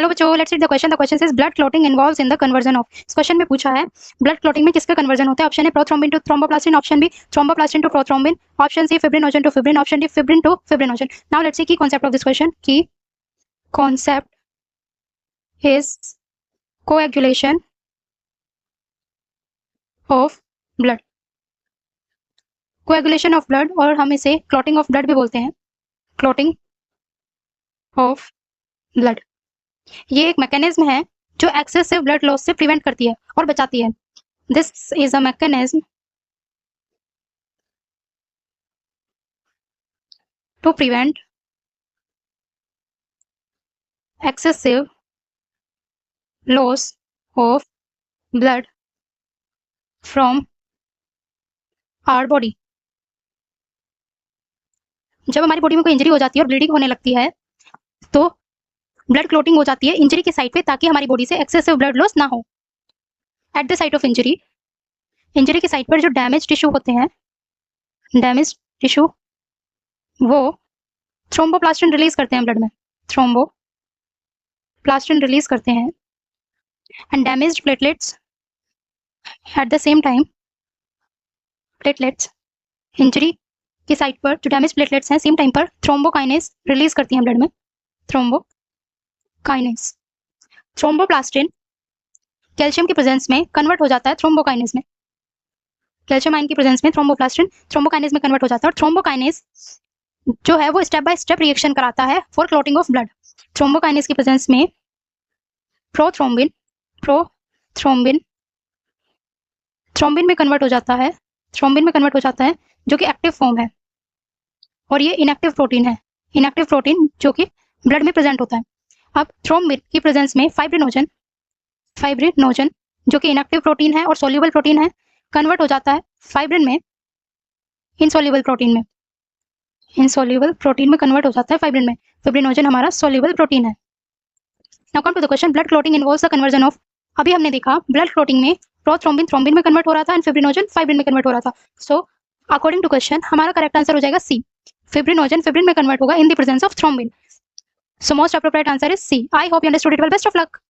Hello बच्चों, let's read the question. The question is blood clotting involves in the conversion of. इस question में पूछा है blood clotting में किसका कन्वर्जन होता है। Option A prothrombin to thromboplastin, option B thromboplastin to prothrombin, option C fibrinogen to fibrin, option D fibrin to fibrinogen. Now let's see key concept of this question. Key concept is coagulation of blood. Coagulation of blood, और हम इसे clotting of blood भी बोलते हैं। Clotting of blood ये एक mechanism है जो एक्सेसिव ब्लड लॉस से प्रिवेंट करती है और बचाती है। This is a mechanism to prevent excessive loss of blood from our body। जब हमारी बॉडी में कोई इंजरी हो जाती है और ब्लीडिंग होने लगती है तो ब्लड क्लोटिंग हो जाती है इंजरी की साइट पे, ताकि हमारी बॉडी से एक्सेसिव ब्लड लॉस ना हो। At the site of injury, injury की साइट पर जो डैमेज टिश्यू होते हैं, डैमेज टिश्यू वो थ्रोम्बोप्लास्टिन रिलीज करते हैं ब्लड में, थ्रोम्बोप्लास्टिन रिलीज करते हैं। And damaged platelets at the same time, platelets injury की साइट पर जो डैमेज प्लेटलेट्स हैं सेम टाइम पर थ्रोम्बोकाइनेस रिलीज करती हैं ब्लड में, थ्रोम्बोकाइनेस। थ्रोम्बोप्लास्टिन कैल्शियम की प्रेजेंस में कन्वर्ट हो जाता है थ्रोम्बोकाइनेस में, कैल्शियम आयन की प्रेजेंस में थ्रोम्बोप्लास्टिन थ्रोम्बोकाइनेस में कन्वर्ट हो जाता है। और थ्रोम्बोकाइनेस जो है वो स्टेप बाय स्टेप रिएक्शन कराता है for clotting of blood. Thrombokinase की प्रेजेंस में प्रोथ्रोम्बिन थ्रोम्बिन में कन्वर्ट हो जाता है, थ्रोम्बिन में कन्वर्ट हो जाता है जो कि एक्टिव फॉर्म है, और ये इनएक्टिव प्रोटीन है, इनएक्टिव प्रोटीन जो कि ब्लड में प्रेजेंट होता है। अब थ्रोम्बिन की प्रेजेंस में फाइब्रिनोजन जो कि इनएक्टिव प्रोटीन है और सोल्यूबल प्रोटीन है, कन्वर्ट हो जाता है फाइब्रिन में, इनसोल्यूबल प्रोटीन में, इनसोल्यूबल प्रोटीन में कन्वर्ट हो जाता है फाइब्रिन में। फिब्रिनोजन हमारा सोल्यूबल प्रोटीन है। Now come to the question, blood clotting involves the conversion of. अभी हमने देखा ब्लड क्लॉटिंग में प्रोथ्रोम्बिन थ्रोम्बिन में कन्वर्ट हो रहा था एंड फिब्रिनोजन फाइब्रिन में कन्वर्ट हो रहा था। सो अकॉर्डिंग टू क्वेश्चन हमारा करेक्ट आंसर हो जाएगा सी, फिब्रिनोजन फिब्रिन में कन्वर्ट होगा in the presence of thrombin. So most appropriate answer is C. I hope you understood it well. Best of luck.